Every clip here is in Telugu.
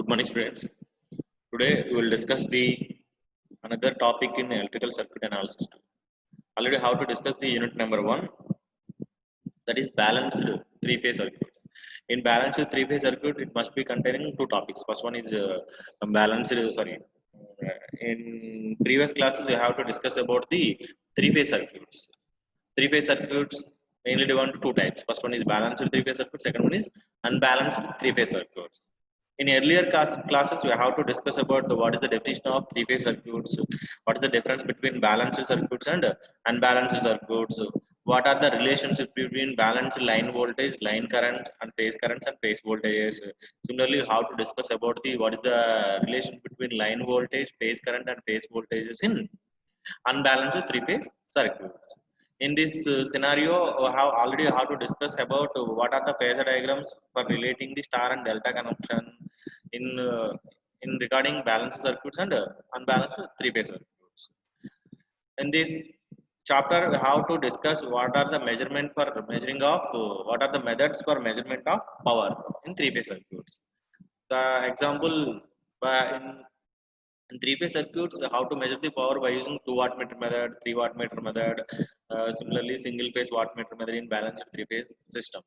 Good morning, students. Today we will discuss the another topic in electrical circuit analysis. Already how to discuss the unit number 1, that is balanced three-phase circuit. In balanced three-phase circuit, it must be containing two topics. First one is balanced. In previous classes, we have to discuss about the three-phase circuits. Three-phase circuits mainly divided into two types. First one is balanced three-phase circuit. Second one is unbalanced three-phase circuits. In earlier classes, we have to discuss about what is the definition of three-phase circuits, what is the difference between balanced circuits and unbalanced circuits, what are the relationships between balanced line voltage, line current, and phase voltages. Similarly, how to discuss about the what is the relation between line voltage, phase current, and phase voltages in unbalanced three-phase circuits. In this scenario, we have already how to discuss about what are the phasor diagrams for relating the star and delta connection in regarding balanced circuits and unbalanced three-phase circuits. In this chapter, we have to discuss what are the measurement for measuring of what are the methods for measurement of power in three-phase circuits. The example in three-phase circuits, how to measure the power by using 2 wattmeter method, 3 wattmeter method, similarly single-phase wattmeter method in balanced three-phase systems.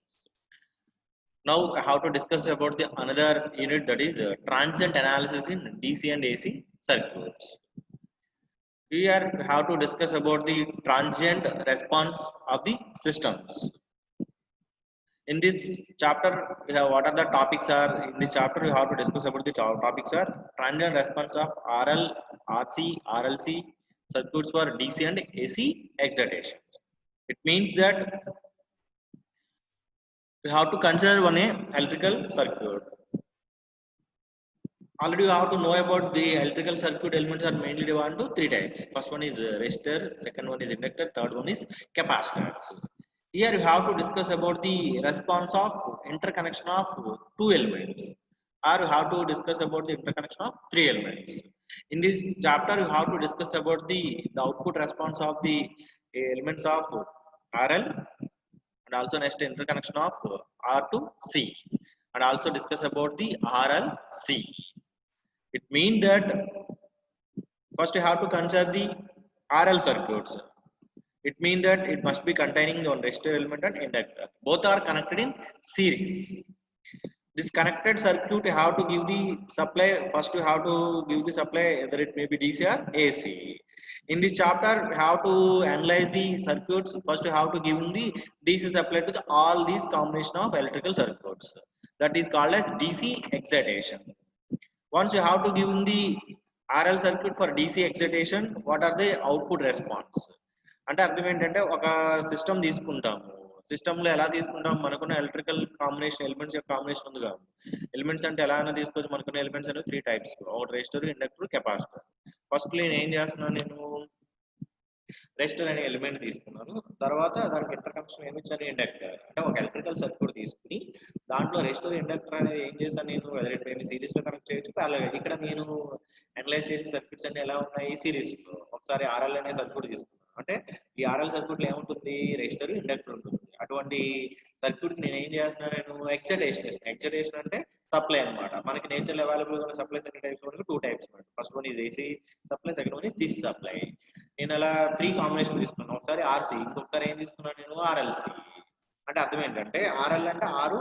Now, how to discuss about the another unit, that is transient analysis in DC and AC circuits. Here, we have to discuss about the transient response of the systems. In this chapter, we have what are the topics are. In this chapter, we have to discuss about the topics are transient response of RL, RC, RLC circuits for DC and AC excitations. It means that we have to consider one electrical circuit. Already you have to know about the electrical circuit elements are mainly divided into three types. First one is resistor, second one is inductor, third one is capacitors. Here you have to discuss about the response of interconnection of two elements, or you have to discuss about the interconnection of three elements. In this chapter, you have to discuss about the output response of the elements of RL, and also next interconnection of R to C, and also discuss about the RLC. It means that first you have to consider the RL circuits. It means that it must be containing the resistor element and inductor. Both are connected in series. This connected circuit you have to give the supply. First you have to give the supply, whether it may be DC or AC. In this chapter, you have to analyze the circuits. First you have to give the DC supply to all these combination of electrical circuits. That is called as DC excitation. Once you have to give in the RL circuit for DC excitation, what are the output response? అంటే అర్థం ఏంటంటే ఒక సిస్టమ్ తీసుకుంటాము. సిస్టంలో ఎలా తీసుకుంటాం, మనకున్న ఎలక్ట్రికల్ కాంబినేషన్ ఎలిమెంట్స్ యొక్క కాంబినేషన్ ఉంది కాదు. ఎలిమెంట్స్ అంటే ఎలా అయినా తీసుకోవచ్చు. మనకున్న ఎలిమెంట్స్ అనేవి త్రీ టైప్స్, ఒకటి రెసిస్టర్, ఇండక్టర్, కెపాసిటర్. ఫస్ట్ నేను ఏం చేస్తున్నాను, నేను రెసిస్టర్ అనే ఎలిమెంట్ తీసుకున్నాను. తర్వాత దానికి ఇంటర్కనెక్షన్ ఏమి ఇచ్చాను, ఇండక్టర్. అంటే ఒక ఎలక్ట్రికల్ సర్క్యూట్ తీసుకుని దాంట్లో రెసిస్టర్, ఇండక్టర్ అనేది ఏం చేశాను నేను, మేము సిరీస్ లో కనెక్ట్ చేయొచ్చు. అలాగే ఇక్కడ నేను అనలైజ్ చేసే సర్క్యూట్స్ అన్ని ఎలా ఉన్నాయి, సిరీస్ లో. ఒకసారి ఆర్ఎల్ అనే సర్క్యూట్ తీసుకున్నాను. అంటే ఈ ఆర్ఎల్ సర్క్యూట్ లో ఏముంటుంది, రెసిస్టర్, ఇండక్టర్ ఉంటుంది. అటువంటి సర్క్యూట్ నేను ఏం చేస్తున్నాను, నేను ఎక్సైటేషన్ ఇస్తాను. ఎక్సైటేషన్ అంటే సప్లై అనమాట. మనకి నేచర్ అవైలబుల్ గా సప్లైస్ ఎన్ని టైప్స్ మనకి two types. First one is AC supply, second one is DC supply. నేను అలా త్రీ కాంబినేషన్ తీసుకున్నాను. ఒకసారి ఆర్సీ, ఇంకొకసారి ఏం తీసుకున్నాను నేను, ఆర్ఎల్సి. అంటే అర్థం ఏంటంటే ఆర్ఎల్ అంటే ఆరు,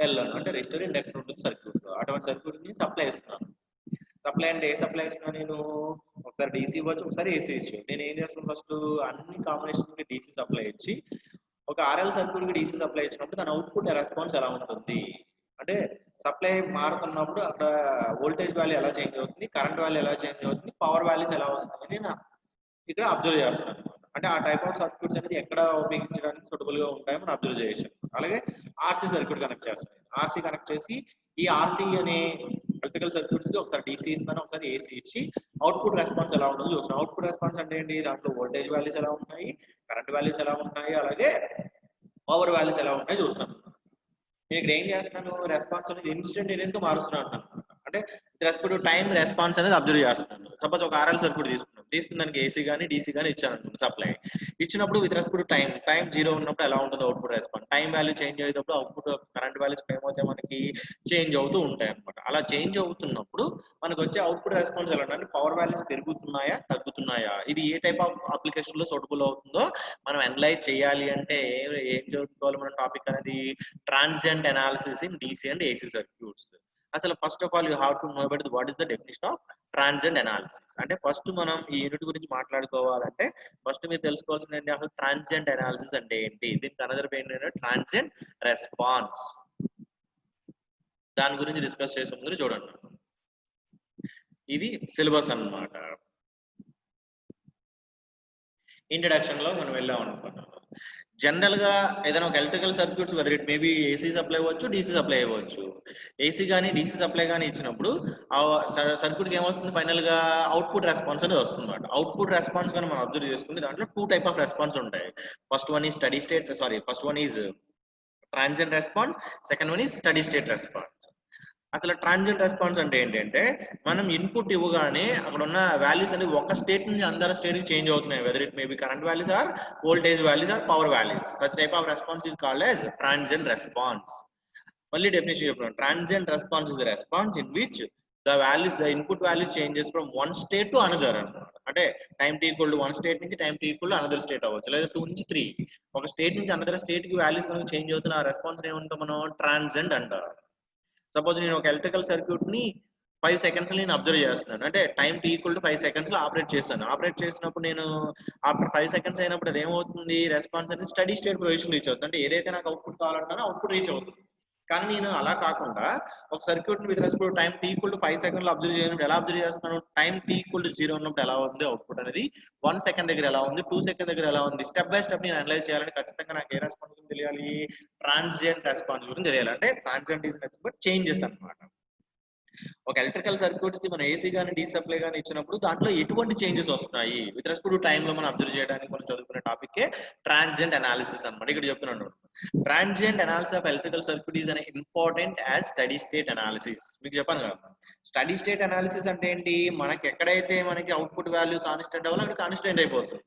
ఎల్ అంటే రెసిస్టర్, ఇండక్టర్ ఉంటుంది సర్క్యూట్ లో. అటువంటి సర్క్యూట్ ని సప్లై ఇస్తున్నాను. సప్లై అంటే ఏ సప్లై ఇస్తున్నాను నేను, ఒకసారి డీసీ ఇవ్వచ్చు, ఒకసారి ఏసీ ఇచ్చు. నేను ఏం చేస్తున్నాను, ఫస్ట్ అన్ని కాంబినేషన్ కి డీసీ సప్లై ఇచ్చి ఒక ఆర్ఎల్ సర్క్యూట్ కి డీసీ సప్లై ఇచ్చినప్పుడు దాని అవుట్పుట్ రెస్పాన్స్ ఎలా ఉంటుంది, అంటే సప్లై మారుతున్నప్పుడు అక్కడ వోల్టేజ్ వాల్యూ ఎలా చేంజ్ అవుతుంది, కరెంట్ వాల్యూ ఎలా చేంజ్ అవుతుంది, పవర్ వాల్యూస్ ఎలా వస్తుంది అని ఇక్కడ అబ్జర్వ్ చేస్తున్నాను. అంటే ఆ టైప్ ఆఫ్ సర్క్యూట్స్ అనేది ఎక్కడ ఉపయోగించడానికి సూటబుల్ గా ఉంటాయో మనం అబ్జర్వ్ చేయొచ్చు. అలాగే ఆర్సీ సర్క్యూట్ కనెక్ట్ చేస్తాను. ఆర్సీ కనెక్ట్ చేసి ఈ ఆర్సీ అనే ఎలక్ట్రికల్ సర్క్యూట్స్ కి ఒకసారి డీసీ ఇస్తాను, ఒకసారి ఏసీ ఇచ్చి అవుట్పుట్ రెస్పాన్స్ ఎలా ఉంటుందో చూస్తాను. అవుట్పుట్ రెస్పాన్స్ అంటే ఏంటి, దాంట్లో వోల్టేజ్ వాల్యూస్ ఎలా ఉన్నాయి, కరెంట్ వాల్యూస్ ఎలా ఉన్నాయి, అలాగే పవర్ వాల్యూస్ ఎలా ఉన్నాయి చూస్తాను. నేను ఇక్కడ ఏం చేస్తున్నాను, రెస్పాన్స్ అనేది ఇన్స్టంటేనియస్ గా మారుస్తున్నాను. అంటే రెస్పెక్ట్ టైం రెస్పాన్స్ అనేది అబ్జర్వ్ చేస్తున్నాను. సపోజ్ ఒక ఆర్ఎల్ సర్క్యూట్ తీసుకున్నాను. తీసుకున్న దానికి ఏసీ కానీ డీసీ కానీ ఇచ్చాను అనుకోండి సప్లై. ఇచ్చినప్పుడు విత్ రెస్పెక్ట్ టైం 0 ఉన్నప్పుడు ఎలా ఉంటుంది output response, time value change అయ్యేటప్పుడు అవుట్పుట్ కరెంట్ వాల్యూస్ ఏమవుతాయి మనకి చేంజ్ అవుతూ ఉంటాయి అనమాట. అలా చేంజ్ అవుతున్నప్పుడు మనకు వచ్చే అవుట్పుట్ రెస్పాన్స్ ఎలా అంటే పవర్ వాల్యూస్ పెరుగుతున్నాయా తగ్గుతున్నాయా, ఇది ఏ టైప్ ఆఫ్ అప్లికేషన్ లో సూటబుల్ అవుతుందో మనం అనలైజ్ చేయాలి అంటే ఏం చదువుకోవాలి మన టాపిక్ అనేది transient analysis in DC and AC circuits. అసలు first of all you have to know about what is the definition of transient analysis. అంటే ఫస్ట్ మనం ఈ యూనిట్ గురించి మాట్లాడుకోవాలంటే ఫస్ట్ మీరు తెలుసుకోవాల్సింది ఏంటి, అసలు ట్రాన్సియెంట్ అనాలిసిస్ అంటే ఏంటి, దీనికి అనదర్ పేరు ఏంటంటే ట్రాన్సియెంట్ రెస్పాన్స్. దాని గురించి డిస్కస్ చేసే ముందు చూడండి, ఇది సిలబస్ అన్నమాట. ఇంట్రడక్షన్ లో మనం వెళ్ళాం అనుకున్నాం. జనరల్ గా ఏదైనా ఒక electrical circuits whether it maybe AC supply అవ్వచ్చు, డీసీ సప్లై అవ్వచ్చు. ఏసీ కానీ డీసీ సప్లై కానీ ఇచ్చినప్పుడు ఆ సర్క్యూట్ కి ఏమొస్తుంది ఫైనల్ గా అవుట్పుట్ రెస్పాన్స్ అనేది వస్తుంది అనమాట. అవుట్పుట్ రెస్పాన్స్ కానీ మనం అబ్జర్వ్ చేసుకుంటే దాంట్లో 2 టైప్ ఆఫ్ రెస్పాన్స్ ఉంటాయి. First one is steady state, first one is transient response, second one is steady state response. అసలు ట్రాన్సియెంట్ రెస్పాన్స్ అంటే ఏంటంటే మనం ఇన్పుట్ ఇవ్వగానే అక్కడ ఉన్న వాల్యూస్ అనేది ఒక స్టేట్ నుంచి అందర్ స్టేట్ కి చేంజ్ అవుతున్నాయి, whether it may be current values or voltage values or power values. Such type of response is called as transient response. మళ్ళీ డెఫినేషన్ చెప్తున్నాను, transient response is response in which the input values changes from one state to another అన్నమాట. అంటే time T equal to 1 state నుంచి time T equal to another state అవ్వచ్చు, లేదా 2 నుంచి 3 ఒక స్టేట్ నుంచి అనదర్ స్టేట్ కి వాల్యూస్ మనకి చేంజ్ అవుతున్న ఆ రెస్పాన్స్ ఏమంటాం మనం ట్రాన్సియెంట్ అంటారు. సపోజ్ నేను ఒక ఎలక్ట్రికల్ సర్క్యూట్ ని 5 సెకండ్స్ నేను అబ్జర్వ్ చేస్తున్నాను, అంటే time T equal to 5 seconds లో ఆపరేట్ చేస్తాను. ఆపరేట్ చేసినప్పుడు నేను ఆఫ్టర్ 5 సెకండ్స్ అయినప్పుడు అది ఏమవుతుంది, రెస్పాన్స్ అనేది స్టడీ స్టేట్ పొజిషన్ రీచ్ అవుతుంది. అంటే ఏదైతే నాకు అవుట్పుట్ కావాలంటానో అవుట్పుట్ రీచ్ అవుతుంది. కానీ నేను అలా కాకుండా ఒక circuit with respect time T equal to 5 సెకండ్లు అబ్జర్వ్ చేయనప్పుడు ఎలా అబ్జర్వ్ చేస్తున్నాను, టైం టీ ఈక్వల్ టు 0 ఉన్నప్పుడు ఎలా ఉంది అవుట్పుట్ అనేది, 1 సెకండ్ దగ్గర ఎలా ఉంది, 2 సెకండ్ దగ్గర ఎలా ఉంది, స్టెప్ బై స్టెప్ నేను అనలైజ్ చేయాలంటే ఖచ్చితంగా నాకు ఏ రెస్పాన్స్ గురించి తెలియాలి, ట్రాన్సియెంట్ రెస్పాన్స్ గురించి తెలియాలి. అంటే transient is nothing but changes అన్నమాట. ఒక ఎలక్ట్రికల్ సర్క్యూట్స్ కి మనం ఏసీ కానీ డీ సప్లై కానీ ఇచ్చినప్పుడు దాంట్లో ఎటువంటి చేంజెస్ వస్తున్నాయి విత్ రెస్పెక్ట్ టు టైం లో మనం అబ్జర్వ్ చేయడానికి మనం చదువుకునే టాపిక్ ట్రాన్సియెంట్ అనాలిసిస్ అన్నమాట. ఇక్కడ చెప్తున్నాను, transient analysis of electrical circuit is an important as steady state analysis. మీకు చెప్పాను కదా, స్టడీ స్టేట్ అనాలిసిస్ అంటే ఏంటి, మనకి ఎక్కడైతే మనకి అవుట్పుట్ వాల్యూ కాన్స్టెంట్ అవ్వాలో అక్కడ కాన్స్టెంట్ అయిపోతుంది.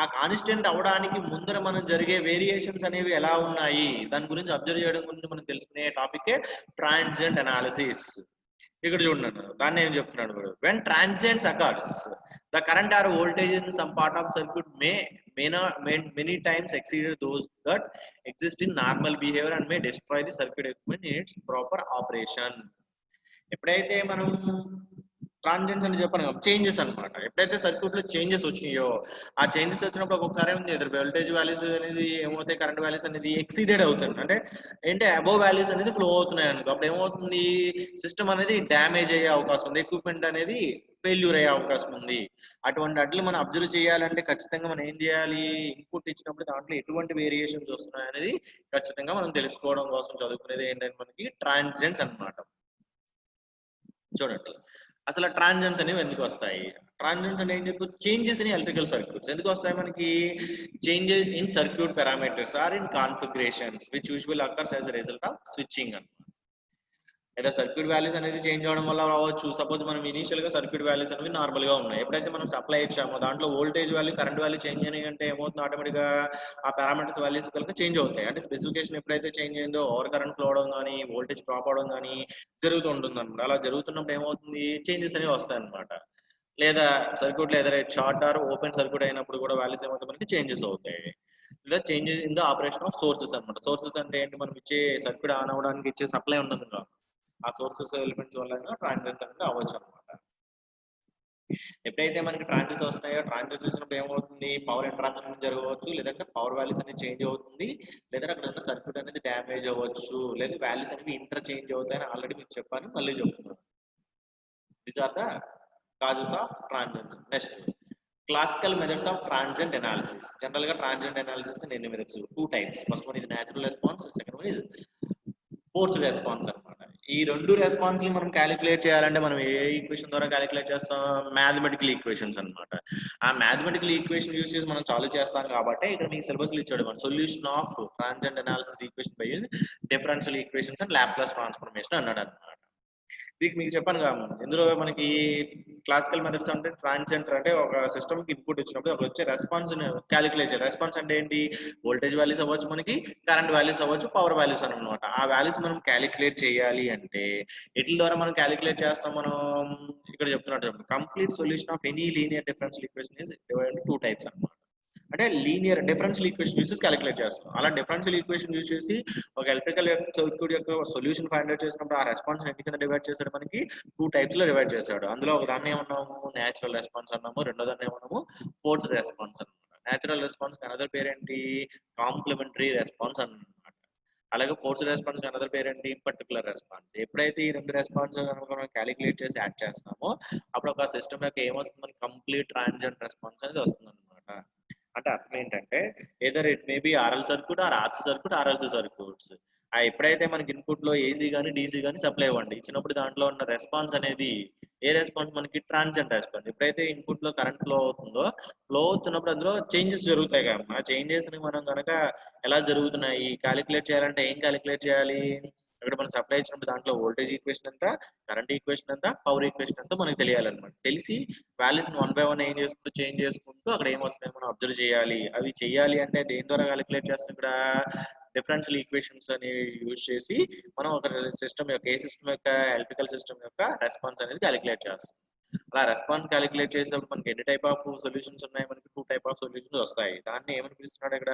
ఆ కాన్స్టెంట్ అవడానికి ముందర మనం జరిగే వేరియేషన్స్ అనేవి ఎలా ఉన్నాయి దాని గురించి అబ్జర్వ్ చేయడం గురించి మనం తెలుసుకునే టాపిక్ ట్రాన్సియెంట్ అనాలిసిస్. ఇక్కడ చూడండి దాన్ని ఏం చెప్తున్నాడు, when transients occurs the current or voltage in some part of circuit many times exceeded those that exist in normal behavior and may destroy the circuit equipment in its proper operation. ఎప్పుడైతే మనం ట్రాన్సియెంట్స్ అని చెప్పాను కదా, చేంజెస్ అన్నమాట. ఎప్పుడైతే సర్క్యూట్ లో చేంజెస్ వచ్చినాయో ఆ చేంజెస్ వచ్చినప్పుడు ఒక్కొక్కసారి ఏముంది ఎదురు వోల్టేజ్ వాల్యూస్ అనేది ఏమవుతాయి, కరెంట్ వాల్యూస్ అనేది ఎక్సీడెడ్ అవుతుంది. అంటే ఏంటి అబోవ్ వాల్యూస్ అనేది ఫ్లో అవుతున్నాయి అనుకో, అప్పుడు ఏమవుతుంది సిస్టమ్ అనేది డ్యామేజ్ అయ్యే అవకాశం ఉంది, ఎక్విప్మెంట్ అనేది ఫెయిల్యూర్ అయ్యే అవకాశం ఉంది. అటువంటి అట్లు మనం అబ్జర్వ్ చేయాలంటే ఖచ్చితంగా మనం ఏం చేయాలి, ఇన్పుట్ ఇచ్చినప్పుడు దాంట్లో ఎటువంటి వేరియేషన్స్ వస్తున్నాయి అనేది ఖచ్చితంగా మనం తెలుసుకోవడం కోసం చదువుకునేది ఏంటంటే మనకి ట్రాన్సియెంట్స్ అన్నమాట. చూడండి అసలు ట్రాన్సియెంట్స్ అనేవి ఎందుకు వస్తాయి, ట్రాన్సియెంట్స్ అంటే ఏం చెప్పు, చేంజెస్ ఇన్ ఎలక్ట్రికల్ సర్క్యూట్స్ ఎందుకు వస్తాయి మనకి, changes in circuit parameters or in configurations which usual occurs as a result of switching అన్నమాట. లేదా సర్క్యూట్ వాల్యూస్ అనేది చేంజ్ అవడం వల్ల రావచ్చు. సపోజ్ మనం ఇనీషియల్ గా సర్క్యూట్ వాల్యూస్ అనేవి నార్మల్ గా ఉన్నాయి, ఎప్పుడైతే మనం సప్లై ఇచ్చామో దాంట్లో voltage value current value change అయినాయి అంటే ఏమవుతుంది, ఆటోమేటిక్ గా ఆ పారామీటర్స్ వాల్యూస్ కనుక చేంజ్ అవుతాయి. అంటే స్పెసిఫికేషన్ ఎప్పుడైతే చేంజ్ అయిందో ఓవర్ కరెంట్ ఫ్లో అవడం కానీ వోల్టేజ్ డ్రాప్ అవడం కానీ జరుగుతూ ఉంటుంది అనమాట. అలా జరుగుతున్నప్పుడు ఏమవుతుంది, చేంజెస్ అనేవి వస్తాయి అనమాట. లేదా సర్క్యూట్ లో ఏదైతే షార్ట్ ఆర్ ఓపెన్ సర్క్యూట్ అయినప్పుడు కూడా వాల్యూస్ ఏమవుతాయి మనకి చేంజెస్ అవుతాయి. లేదా changes in the operation of sources అనమాట. సోర్సెస్ అంటే ఏంటి, మనం ఇచ్చే సర్క్యూట్ ఆన్ అవ్వడానికి ఇచ్చే సప్లై ఉంటుంది కదా, ఆ సోర్సెస్ ఎలిమెంట్స్ వల్ల ట్రాన్సియెంట్స్ అనేది అవ్వచ్చు అనమాట. ఎప్పుడైతే మనకి ట్రాన్సియెంట్స్ వస్తున్నాయో ట్రాన్సియెంట్స్ వచ్చినప్పుడు ఏమవుతుంది, పవర్ ఇంటరాప్షన్ జరగవచ్చు, లేదంటే పవర్ వాల్యూస్ అనేది చేంజ్ అవుతుంది, లేదా అక్కడ ఉన్న సర్క్యూట్ అనేది డ్యామేజ్ అవ్వచ్చు, లేదా వాల్యూస్ అనేవి ఇంటర్ చేంజ్ అవుతాయని ఆల్రెడీ మీకు చెప్పాను, మళ్ళీ చెప్తున్నాను. These are the causes of transients. Next classical methods of transient analysis. General గా ట్రాన్సియెంట్ అనాలిసిస్ ఎన్ని methods, 2 types. First one is natural response, second one is forced response అన్నమాట. ఈ రెండు రెస్పాన్స్ ని మనం క్యాలిక్యులేట్ చేయాలంటే మనం ఏ ఈక్వేషన్ ద్వారా క్యాలిక్యులేట్ చేస్తాం, మ్యాథమెటికల్ ఈక్వేషన్స్ అన్నమాట. ఆ మ్యాథమెటికల్ ఈక్వేషన్ యూస్ చేసి మనం సాల్వ్ చేస్తాం కాబట్టి ఇక్కడ మీకు సిలబస్ ఇచ్చాడు, మన solution of transient analysis equation by using differential equations and Laplace transformation అన్నాడు అన్నమాట. దీనికి మీకు చెప్పాను కదా, ఇందులో మనకి క్లాసికల్ మెథడ్స్ అంటే ట్రాన్సియెంట్ అంటే ఒక సిస్టమ్ కి ఇన్పుట్ ఇచ్చినప్పుడు అప్పుడు వచ్చే రెస్పాన్స్ క్యాలిక్యులేట్ చేయాలి. రెస్పాన్స్ అంటే ఏంటి? వోల్టేజ్ వాల్యూస్ అవ్వచ్చు, మనకి కరెంట్ వాల్యూస్ అవ్వచ్చు, పవర్ వాల్యూస్ అనమాట. ఆ వాల్యూస్ మనం క్యాలిక్యులేట్ చేయాలి అంటే వీటి ద్వారా మనం క్యాలిక్యులేట్ చేస్తాం. మనం ఇక్కడ చెప్తున్నట్టు complete solution of any linear differential equation is divided into 2 types అన్నమాట. అంటే linear differential equation use calculate చేస్తాం. అలా డిఫరెన్షియల్ ఈక్వేషన్ యూస్ చేసి ఒక ఎలక్ట్రికల్ సర్క్యూట్ యొక్క సొల్యూషన్ ఫైండ్ అవుట్ చేసినప్పుడు ఆ రెస్పాన్స్ ఎన్ని కింద డివైడ్ చేశాడు? మనకి 2 టైప్స్ లో డివైడ్ చేశాడు. అందులో ఒక దాన్ని ఏమన్నాము? నేచురల్ రెస్పాన్స్ అన్నాము, రెండో దాన్ని ఏమన్నాము? ఫోర్స్డ్ రెస్పాన్స్ అన్నమాట. నేచురల్ రెస్పాన్స్ అనదర్ పేరేంటి? కాంప్లిమెంటరీ రెస్పాన్స్ అన్నమాట. అలాగే ఫోర్స్డ్ రెస్పాన్స్ అనదర్ పేరేంటి? Particular response. ఎప్పుడైతే ఈ రెండు రెస్పాన్స్ మనం క్యాలిక్యులేట్ చేసి యాడ్ చేస్తామో అప్పుడు ఒక సిస్టమ్ యొక్క ఏమొస్తుంది? మనకి కంప్లీట్ ట్రాన్సియెంట్ రెస్పాన్స్ అనేది వస్తుంది అనమాట. అంటే అర్థం ఏంటంటే either it may be RL circuit or RC circuit RLC circuits. ఎప్పుడైతే మనకి ఇన్పుట్ లో ఏసీ కానీ డీసీ కానీ సప్లై ఇవ్వండి ఇచ్చినప్పుడు దాంట్లో ఉన్న రెస్పాన్స్ అనేది ఏ రెస్పాన్స్? మనకి ట్రాన్సియెంట్ రెస్పాన్స్. ఎప్పుడైతే ఇన్పుట్ లో కరెంట్ ఫ్లో అవుతుందో ఫ్లో అవుతున్నప్పుడు అందులో చేంజెస్ జరుగుతాయి కదా. ఆ చేంజెస్ ని మనం కనుక ఎలా జరుగుతున్నాయి క్యాలిక్యులేట్ చేయాలంటే ఏం క్యాలిక్యులేట్ చేయాలి? అక్కడ మనం సప్లై ఇచ్చినప్పుడు దాంట్లో వోల్టేజ్ ఈక్వేషన్ ఎంత, కరెంట్ ఈక్వేషన్ ఎంత, పవర్ ఈక్వేషన్ ఎంత మనకు తెలియాలన్నమాట. తెలిసి వాల్యూస్ వన్ బై వన్ ఏం చేసుకుంటూ చేంజ్ చేసుకుంటూ అక్కడ ఏం వస్తున్నాయో మనం అబ్జర్వ్ చేయాలి. అవి చేయాలి అంటే దేని ద్వారా క్యాలిక్యులేట్ చేస్తాం? ఇక్కడ డిఫరెన్షియల్ ఈక్వేషన్స్ అని యూజ్ చేసి మనం ఒక సిస్టమ్ యొక్క ఏ సిస్టమ్ యొక్క ఎలక్ట్రికల్ సిస్టమ్ యొక్క రెస్పాన్స్ అనేది క్యాలిక్యులేట్ చేస్తాం. అలా రెస్పాన్స్ క్యాలిక్యులేట్ చేసేటప్పుడు మనకి ఎన్ని టైప్ ఆఫ్ సొల్యూషన్స్ ఉన్నాయి? మనకి 2 టైప్ ఆఫ్ సొల్యూషన్స్ వస్తాయి. దాన్ని ఏమని పిలుస్తున్నాడు ఇక్కడ?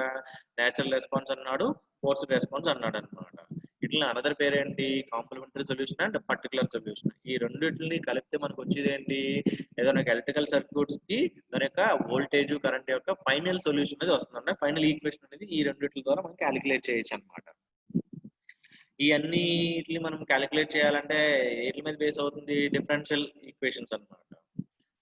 నేచురల్ రెస్పాన్స్ అన్నాడు, ఫోర్స్డ్ రెస్పాన్స్ అన్నాడు అనమాట. ఇట్లా అనదర్ పేరేంటి? Complementary solution and particular solution. ఈ రెండింటిని కలిపితే మనకు వచ్చేది ఏంటి? ఏదైనా ఎలక్ట్రికల్ సర్క్యూట్స్ కి దాని యొక్క వోల్టేజ్ కరెంట్ యొక్క ఫైనల్ సొల్యూషన్ అనేది వస్తుందంటే ఫైనల్ ఈక్వేషన్ అనేది ఈ రెండింటి ద్వారా మనం క్యాలిక్యులేట్ చేయొచ్చు అనమాట. ఈ అన్నిటిని మనం క్యాలిక్యులేట్ చేయాలంటే వీటి మీద బేస్ అవుతుంది? డిఫరెన్షియల్ ఈక్వేషన్స్ అన్నమాట.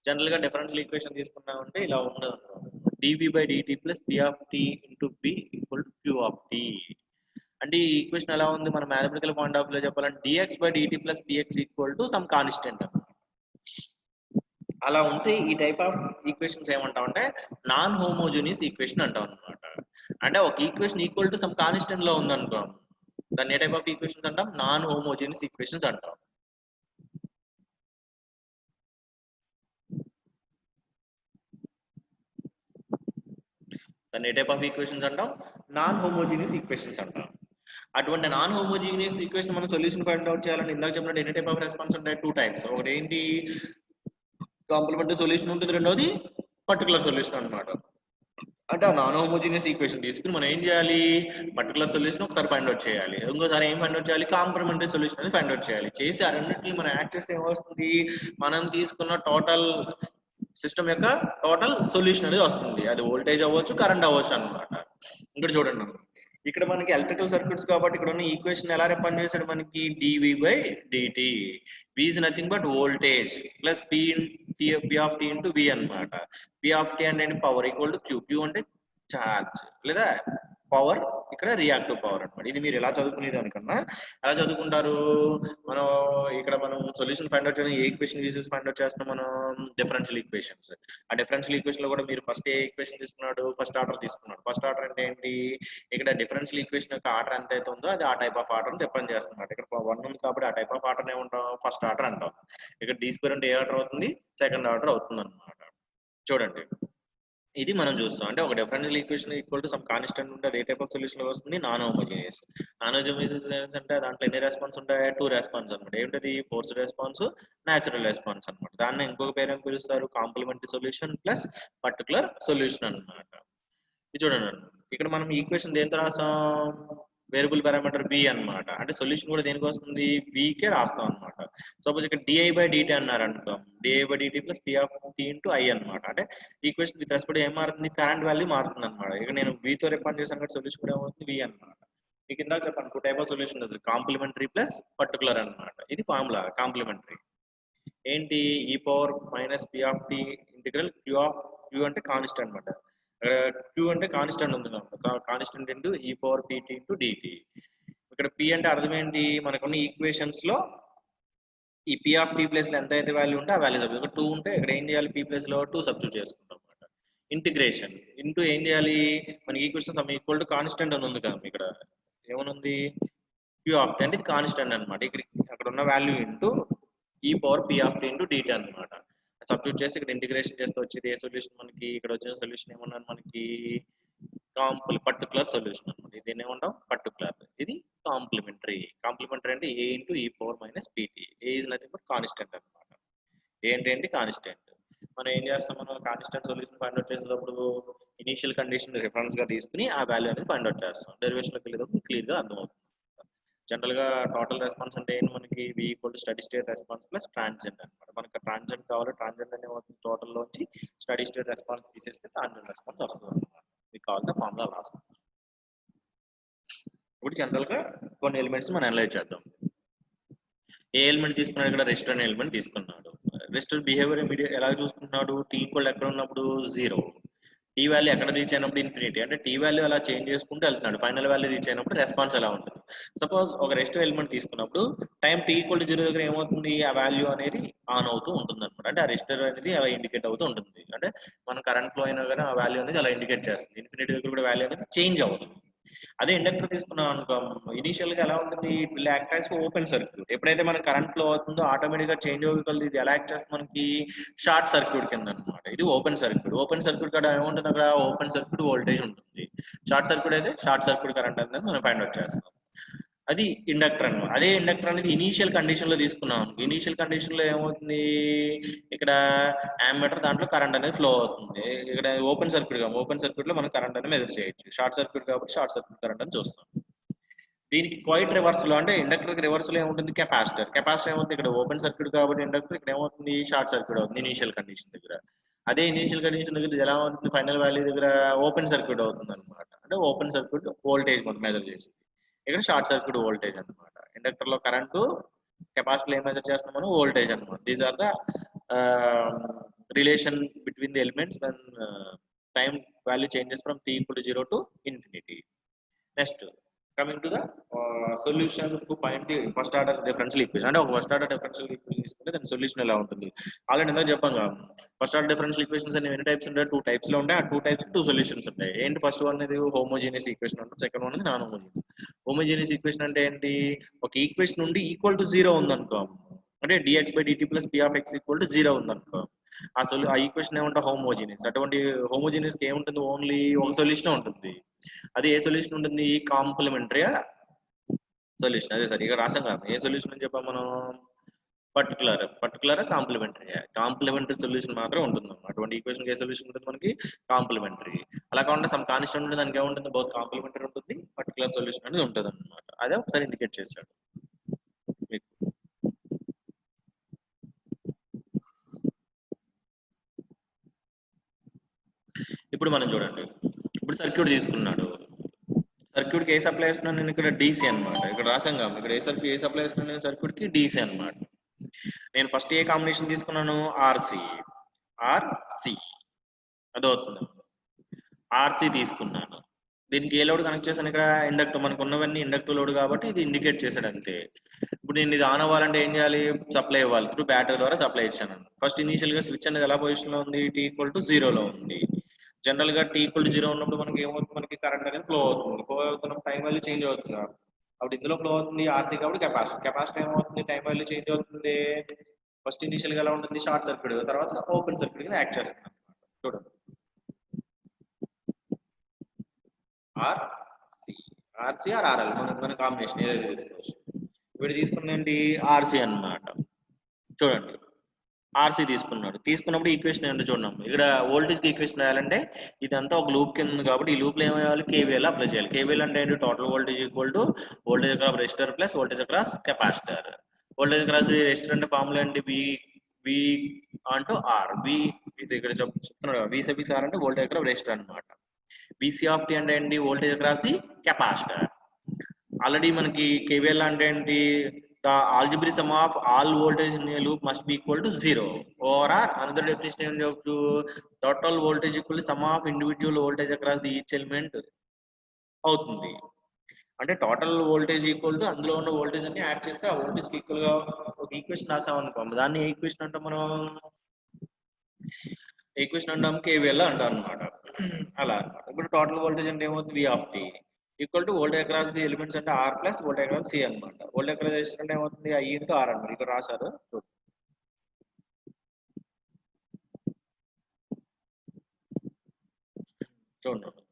జనరల్ గా డిఫరెన్షియల్ ఈక్వేషన్ తీసుకున్నామంటే ఇలా ఉండదు అనమాట. dv by dt plus p of t into b equal to q of t. అంటే ఈ ఈక్వేషన్ ఎలా ఉంది? మన మ్యాథమెటికల్ పాయింట్ ఆఫ్ వ్యూ చెప్పాలంటే dx by dt plus px equal to some constant. అలా ఉంటే ఈ టైప్ ఆఫ్ ఈక్వేషన్స్ ఏమంటాం అంటే నాన్ హోమోజీనియస్ ఈక్వేషన్ అంటాం అనమాట. అంటే ఒక equation equal to some constant లో ఉందనుకో దాన్ని ఏ టైప్ ఆఫ్ ఈక్వేషన్స్ అంటాం? నాన్ హోమోజీనియస్ ఈక్వేషన్స్ అంటాం. దాన్ని ఏ టైప్ ఆఫ్ ఈక్వేషన్స్ అంటాం? నాన్ హోమోజీనియస్ ఈక్వేషన్స్ అంటాం. అటువంటి నాన్ హోమోజీనియస్ ఈక్వేషన్ మనం సొల్యూషన్ ఫైండ్ అవుట్ చేయాలంటే ఇందాక చెప్పినట్టు ఎన్ని టైప్ ఆఫ్ రెస్పాన్స్ ఉంటాయి? 2 టైప్స్. ఒకటి ఏంటి? కాంప్లిమెంటరీ సొల్యూషన్ ఉంటుంది, రెండోది పర్టికులర్ సొల్యూషన్ అన్నమాట. అంటే ఆ నాన్ హోమోజీనియస్ ఈక్వేషన్ తీసుకుని మనం ఏం చేయాలి? పర్టికులర్ సొల్యూషన్ ఒకసారి ఫైండ్ అవుట్ చేయాలి, ఇంకోసారి ఏం ఫైండ్ అవుట్ చేయాలి? కాంప్లిమెంటరీ సొల్యూషన్ అనేది ఫైండ్ అవుట్ చేయాలి. చేసి ఆ రెండింటిని మనం యాడ్ చేస్తే ఏమొస్తుంది? మనం తీసుకున్న టోటల్ సిస్టమ్ యొక్క టోటల్ సొల్యూషన్ అనేది వస్తుంది. అది వోల్టేజ్ అవ్వచ్చు, కరెంట్ అవ్వచ్చు అన్నమాట. ఇక్కడ చూడండి ఇక్కడ మనకి ఎలక్ట్రికల్ సర్క్యూట్స్ కాబట్టి ఇక్కడ ఉన్న ఈక్వేషన్ ఎలా రిప్రజెంట్ చేశాడు? మనకి dv by dt. v is nothing but voltage plus p of t into v అన్నమాట. p of t అంటే power equal to q. q అంటే చార్జ్ లేదా పవర్, ఇక్కడ రియాక్టివ్ పవర్ అన్నమాట. ఇది మీరు ఎలా చదువుకునే దానికన్నా ఎలా చదువుకుంటారు? మనం ఇక్కడ మనం సొల్యూషన్ ఫైండ్ అవుట్ చేయడం ఏ ఈక్వేషన్ యూజ్ చేసి ఫైండ్ అవుట్ చేస్తున్నాం? మనం డిఫరెన్షియల్ ఈక్వేషన్స్. ఆ డిఫరెన్షియల్ ఈక్వేషన్ లో కూడా మీరు ఫస్ట్ ఏ ఈక్వేషన్ తీసుకున్నాడు? ఫస్ట్ ఆర్డర్ తీసుకున్నాడు. ఫస్ట్ ఆర్డర్ అంటే ఏంటి? ఇక్కడ డిఫరెన్షియల్ ఈక్వేషన్ యొక్క ఆర్డర్ ఎంత అయితే ఉందో అది ఆ టైప్ ఆఫ్ ఆర్డర్ రిప్రజెంట్ చేస్తున్నమాట. ఇక్కడ 1 ఉంది కాబట్టి ఆ టైప్ ఆఫ్ ఆర్డర్ ఏమంటాం? ఫస్ట్ ఆర్డర్ అంటాం. ఇక్కడ d స్క్వేర్ అంటే ఏ ఆర్డర్ అవుతుంది? సెకండ్ ఆర్డర్ అవుతుంది అన్నమాట. చూడండి ఇది మనం చూస్తాం. అంటే ఒక differential equation equal to some constant ఉంటే ఏ టైప్ ఆఫ్ సొల్యూషన్ వస్తుంది? Non homogeneous. నాన్ హోమోజీనియస్ అంటే దాంట్లో ఎన్ని రెస్పాన్స్ ఉంటాయి? 2 రెస్పాన్స్ అన్నమాట. ఏంటది? ఫోర్స్డ్ రెస్పాన్స్, న్యాచురల్ రెస్పాన్స్ అన్నమాట. దాన్ని ఇంకొక పేరు ఏం పిలుస్తారు? Complementary solution plus particular solution అన్నమాట. ఇది చూడండి ఇక్కడ మనం ఈక్వేషన్ దేంతో రాసాం? వేరియబుల్ పారామీటర్ v అన్నమాట. అంటే సొల్యూషన్ కూడా దేనికి వస్తుంది? v కే రాస్తాం అన్నమాట. సపోజ్ ఇక్కడ di by dt అన్నారు అనుకో, di by dt plus p of t into i అన్నమాట. అంటే ఈక్వేషన్ విత్ రెస్పెక్ట్ ఏం మారుతుంది? కరెంట్ వాల్యూ మారుతుంది అన్నమాట. ఇక్కడ నేను v తో రిప్రజెంట్ చేశాను కాబట్టి సొల్యూషన్ కూడా ఏమవుతుంది? v అన్నమాట. మీకు ఇందాక చెప్పాను 2 టైప్ ఆఫ్ సొల్యూషన్ ఉంది, కాంప్లిమెంటరీ ప్లస్ పర్టికులర్ అన్నమాట. ఇది ఫార్ములా కాంప్లిమెంటరీ. ఏంటి? e power minus p of t integral q అంటే కాన్స్టెంట్ అన్నమాట. q అంటే కాన్స్టెంట్ ఉంది అన్నమాట. Constant into e power pt into dt. ఇక్కడ p అంటే అర్థం ఏంటి? మనకున్న ఈక్వేషన్స్ లో ఈ p ఆఫ్ t ప్లేస్ లో ఎంత అయితే వాల్యూ ఉంటే ఆ వాల్యూ సబ్స్టిట్యూట్. 2 ఉంటే ఇక్కడ ఏం చేయాలి? p ప్లేస్ లో 2 సబ్స్టిట్యూట్ చేసుకుంటాం అన్నమాట. ఇంటిగ్రేషన్ ఇంటూ ఏం చేయాలి? మనకి equation sum equal to constant అని ఉంది కదా ఇక్కడ. ఏమనుంది? q ఆఫ్ t అంటే ఇది కాన్స్టెంట్ అన్నమాట. ఇక్కడ అక్కడ ఉన్న వాల్యూ ఇంటూ ఈ power p of t into dt అనమాట. సబ్స్టిట్యూట్ చేసి ఇక్కడ ఇంటిగ్రేషన్ చేస్తే వచ్చేది ఏ సొల్యూషన్ మనకి, ఇక్కడ వచ్చిన సొల్యూషన్ ఏమన్నాను మనకి పర్టికులర్ సొల్యూషన్ అనమాట. దీన్ని ఏమంటాం పర్టికులర్, ఇది కాంప్లిమెంటరీ. కాంప్లిమెంటరీ అంటే a into e power minus pt. A is nothing but constant అనమాట. ఏంటంటే కాన్స్టెంట్. మనం ఏం చేస్తాం, మనం కాన్స్టెంట్ సొల్యూషన్ ఫైండ్ అవుట్ చేసేటప్పుడు ఇనీషియల్ కండిషన్ రిఫరెన్స్ గా తీసుకుని ఆ వాల్యూ అనేది ఫైండ్ అవుట్ చేస్తాం. డెరివేషన్ లోకి వెళ్ళేటప్పుడు క్లియర్ గా అర్థమవుతుంది. జనరల్ గా టోటల్ రెస్పాన్స్ అంటే ఏంటి మనకి, v equal to steady state response plus transient అనమాట. మనకి ట్రాన్సియెంట్ కావాలి, ట్రాన్సియెంట్ అనే టోటల్ లోంచి స్టడీ స్టేట్ రెస్పాన్స్ తీసేస్తే ట్రాన్సియెంట్ రెస్పాన్స్ వస్తుంది అనమాట. మీకు కావాల్సిన ఫార్ములా రాస్తాం. ఇప్పుడు జనరల్ గా కొన్ని ఎలిమెంట్స్ మనం అనలైజ్ చేద్దాం. ఏ ఎలిమెంట్ తీసుకున్నాడు, ఇక్కడ రెసిస్టర్ అనే ఎలిమెంట్ తీసుకున్నాడు. రెసిస్టర్ బిహేవియర్ ఎలా చూసుకుంటున్నాడు, టీ ఈక్వల్ ఎక్కడ ఉన్నప్పుడు 0, టీ వాల్యూ ఎక్కడ రీచ్ అయినప్పుడు ఇన్ఫినిటీ. అంటే టీ వాల్యూ అలా చేంజ్ చేసుకుంటూ వెళ్తున్నాడు, ఫైనల్ వాల్యూ రీచ్ అయినప్పుడు రెస్పాన్స్ ఎలా ఉంటుంది. సపోజ్ ఒక రెసిస్టర్ ఎలిమెంట్ తీసుకున్నప్పుడు టైం టీ ఈక్వల్ 0 దగ్గర ఏమవుతుంది, ఆ వాల్యూ అనేది ఆన్ అవుతూ ఉంటుంది అనమాట. అంటే ఆ రెసిస్టర్ అనేది అలా ఇండికేట్ అవుతూ ఉంటుంది. అంటే మన కరెంట్ ఫ్లో అయినా కానీ ఆ వాల్యూ అనేది అలా ఇండికేట్ చేస్తుంది. ఇన్ఫినిటీ దగ్గర కూడా వాల్యూ అనేది చేంజ్ అవుతుంది. అదే ఇండక్టర్ తీసుకున్నాం అనుకో, ఇనిషియల్ గా ఎలా ఉంటుంది, it will act as open circuit. ఎప్పుడైతే మనకి కరెంట్ ఫ్లో అవుతుందో ఆటోమేటిక్ గా చేంజ్ అవ్వగలదు. ఇది ఎలా యాక్ట్ చేస్తుంది మనకి, షార్ట్ సర్క్యూట్ కింద అనమాట. ఇది ఓపెన్ సర్క్యూట్. ఓపెన్ సర్క్యూట్ కూడా ఏముంటుంది, అక్కడ ఓపెన్ సర్క్యూట్ వోల్టేజ్ ఉంటుంది. షార్ట్ సర్క్యూట్ అయితే షార్ట్ సర్క్యూట్ కరెంట్ అనేది మనం ఫైండ్ అవుట్ చేస్తాం. అది ఇండక్టర్ అనమాట. అదే ఇండక్టర్ అనేది ఇనీషియల్ కండిషన్ లో తీసుకున్నాం. ఇనీషియల్ కండిషన్ లో ఏమవుతుంది, ఇక్కడ యామ్మీటర్ దాంట్లో కరెంట్ అనేది ఫ్లో అవుతుంది. ఇక్కడ ఓపెన్ సర్క్యూట్ లో మనం కరెంట్ అనేది మెజర్ చేయొచ్చు. షార్ట్ సర్క్యూట్ కాబట్టి షార్ట్ సర్క్యూట్ కరెంట్ అని చూస్తాం. దీనికి క్వైట్ రివర్స్ లో, అంటే ఇండక్టర్ కి రివర్స్ లో ఏముంటుంది, కెపాసిటర్ ఏమవుతుంది, ఇక్కడ ఓపెన్ సర్క్యూట్ కాబట్టి ఇండక్టర్ ఇక్కడ ఏమవుతుంది, షార్ట్ సర్క్యూట్ అవుతుంది ఇనీషియల్ కండిషన్ దగ్గర. అదే ఇనీషియల్ కండిషన్ దగ్గర ఎలా అవుతుంది, ఫైనల్ వాల్యూ దగ్గర ఓపెన్ సర్క్యూట్ అవుతుంది అనమాట. అంటే ఓపెన్ సర్క్యూట్ వోల్టేజ్ మనం మెజర్ చేసి, ఇక్కడ షార్ట్ సర్క్యూట్ వోల్టేజ్ అనమాట. ఇండక్టర్ లో కరెంటు, కెపాసిటర్ ఏం మెజర్ చేస్తున్నాం మనం, వోల్టేజ్ అనమాట. These are the relation between the elements when time value changes from t equal to 0 to infinity. Next, coming to the solution to find the first order differential equation. అంటే ఒక ఫస్ట్ ఆర్డర్ డిఫరెన్షియల్ ఈక్వేషన్ తీసుకుంటే దాని సొల్యూషన్ ఎలా ఉంటుంది. ఆల్రెడీ ఇందాక చెప్పాం కదా, ఫస్ట్ ఆర్డర్ డిఫరెన్షియల్ ఈక్వేషన్స్ అనేవి ఎన్ని టైప్స్ ఉంటాయి, 2 టైప్స్ లో ఉంటాయి. ఆ 2 టైప్స్ 2 సొల్యూషన్స్ ఉంటాయి. ఏంటి, ఫస్ట్ వన్ అనేది హోమోజీనియస్ ఈక్వేషన్ ఉంటుంది, సెకండ్ వన్ అనేది నాన్ హోమోజీనియస్. హోమోజీనియస్ ఈక్వేషన్ అంటే ఏంటి, ఒక ఈక్వేషన్ నుండి ఈక్వల్ టు 0 ఉందనుకో, అంటే dx/dt plus p of x equal to 0 ఉందనుకో, ఆ ఈక్వేషన్ ఏమంటే హోమోజీనియస్. అటువంటి హోమోజీనియస్ కి ఏముంటుంది, ఓన్లీ ఒక సొల్యూషన్ ఉంటుంది. అది ఏ సొల్యూషన్ ఉంటుంది, కాంప్లిమెంటరీ సొల్యూషన్. అదే సరిగా రాసాం కదా, ఏ సొల్యూషన్ అని చెప్పాం మనం, పర్టికులర్ కాంప్లిమెంటరీ సొల్యూషన్ మాత్రం ఉంటుంది. అటువంటి ఈక్వేషన్ ఏ సొల్యూషన్ ఉంటుంది మనకి, కాంప్లిమెంటరీ. అలా కాకుండా సమ్ కాన్స్టెంట్ ఉంటుంది, దానికి ఏముంటుంది, బౌత్ కాంప్లిమెంటరీ ఉంటుంది, పర్టికులర్ సొల్యూషన్ అనేది ఉంటుంది అనమాట. అదే ఒకసారి ఇండికేట్ చేశాడు మీకు. ఇప్పుడు మనం చూడండి, ఇప్పుడు సర్క్యూట్ తీసుకున్నాడు. సర్క్యూట్ కి ఏ సప్లై చేస్తున్నాను నేను, ఇక్కడ డీసీ అనమాట. ఇక్కడ రాసాం కాబట్టి ఇక్కడ ఏ సప్లై చేస్తున్నాను నేను సర్క్యూట్ కి, డీసీ అనమాట. నేను ఫస్ట్ ఏ కాంబినేషన్ తీసుకున్నాను, ఆర్సి అదవుతుంది, ఆర్సి తీసుకున్నాను. దీనికి ఏ లోడ్ కనెక్ట్ చేశాను, ఇక్కడ ఇండక్టర్. మనకు ఉన్నవన్నీ ఇండక్టివ్ లోడ్ కాబట్టి ఇది ఇండికేట్ చేశాడు అంతే. ఇప్పుడు నేను ఇది ఆన్ అవ్వాలంటే ఏం చేయాలి, సప్లై ఇవ్వాలి, త్రూ బ్యాటరీ ద్వారా సప్లై ఇచ్చాను. ఫస్ట్ ఇనీషియల్ గా స్విచ్ అనేది ఎలా పొజిషన్ లో ఉంది, t ఈక్వల్ టు 0 లో ఉంది. జనరల్ గా t ఈక్వల్ టు 0 ఉన్నప్పుడు మనకి ఏమవుతుంది, మనకి కరెంట్ అనేది ఫ్లో అవుతుంది. ఫ్లో అవుతున్నప్పుడు టైం వాల్యూ చేంజ్ అవుతుంది. అప్పుడు ఇందులో ఫ్లో అవుతుంది ఆర్సీ కాబట్టి కెపాసిటర్ ఏమవుతుంది, టైం వాల్యూ చేంజ్ అవుతుంది. ఫస్ట్ ఇనీషియల్ గా ఎలా ఉంటుంది, షార్ట్ సర్క్యూట్, తర్వాత ఓపెన్ సర్క్యూట్ గా యాక్ట్ చేస్తుంది అనమాట. చూడండి, ఆర్సీ ఆర్ ఆర్ఎల్ మన కాంబినేషన్ ఏదైతే తీసుకోవచ్చు. ఇప్పుడు తీసుకుంది ఏంటి, ఆర్సీ అన్నమాట. చూడండి, ఆర్సీ తీసుకున్నప్పుడు ఈక్వేషన్ ఏంటో చూడండి. ఇక్కడ వోల్టేజ్ కి ఈక్వేషన్ రాయాలంటే ఇదంతా ఒక లూప్ కింద ఉంది కాబట్టి ఈ లూప్ లో ఏమేయాలి, కేవీఎల్ అప్లై చేయాలి. కేవీఎల్ అంటే ఏంటి, total voltage equal to voltage across resistor plus voltage across capacitor. Voltage across resistor అంటే ఫార్ములా ఏంటి, వి అంటూ ఆర్. వి ఇది ఇక్కడ చెప్తున్నాడు, వి సఫిక్స్ ఆర్ అంటే వోల్టేజ్ అక్రాస్ రెసిస్టర్ అన్నమాట. విసి ఆఫ్ టీ అంటే ఏంటి, voltage across the capacitor. Already మనకి కేవీఎల్ అంటే ఏంటి, the algebraic sum of all voltage in a loop must be equal to 0, or another definition of total voltage equal to sum of individual voltage across the each element అవుతుంది. అంటే టోటల్ వోల్టేజ్ ఈక్వల్ టు అందులో ఉన్న వోల్టేజ్ అన్ని యాడ్ చేస్తే ఆ వోల్టేజ్ కి ఈక్వల్ గా ఒక ఈక్వేషన్ రాసాం అనుకో, దాన్ని ఈక్వేషన్ అంటాం మనం, ఈక్వేషన్ అంటాం కేవీఎల్ అంటాం అనమాట. అలా అనమాట. ఇప్పుడు టోటల్ వోల్టేజ్ అంటే ఏమవుతుంది, V of T equal to voltage across the elements అంటే R plus voltage across C అనమాట. వోల్టేజ్ అక్రాస్ అంటే ఏమవుతుంది, ఐ ఇంటూ ఆర్ అనమాట. ఇక్కడ రాశారు. చూడండి